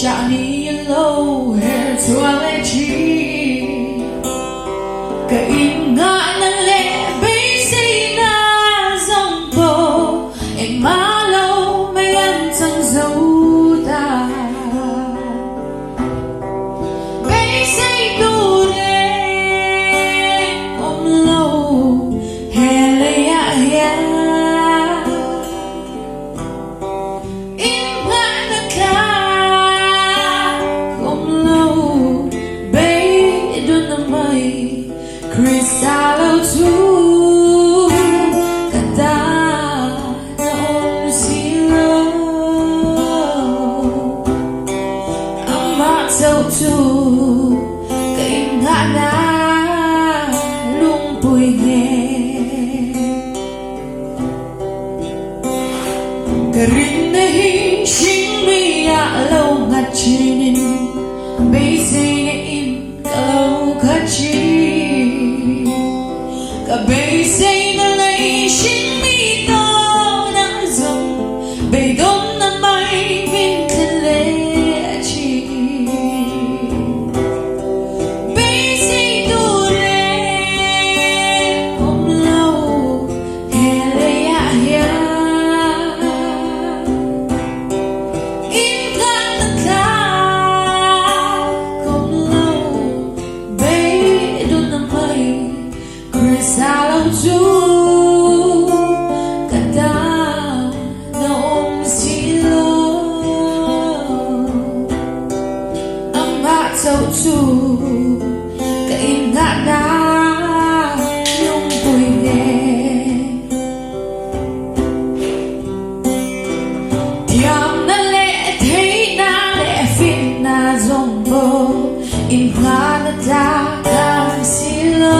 shiny yellow hair toiletry kainga ng lebay na zombo e malo may antang zauda bay say dure omlo hele ya ya Cristalo tu kata noon silo amat sao tu kaingana lumpui nghe karin nahi shing mi ya lâu ngặt chinin bây giờ in câu kachi Kabay say na laishin mito ng zong Baydom na may vintelechi Bay say dure omlo hele ya ya Inka na ka komlo Baydom na may Cristalo tu kata noong silo amat sao tu kaingat na lumpui nghe tiam na le thấy na le fit na zombo impa na ta kang silo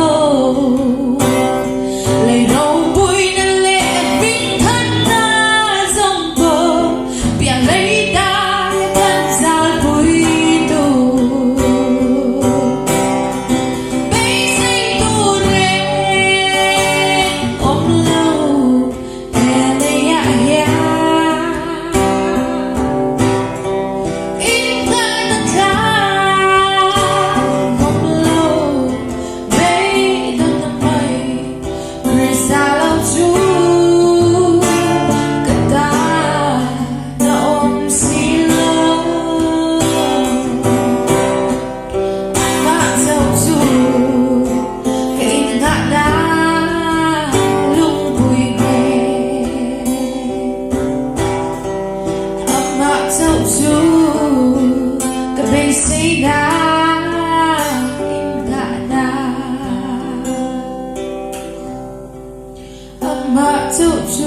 Mak tu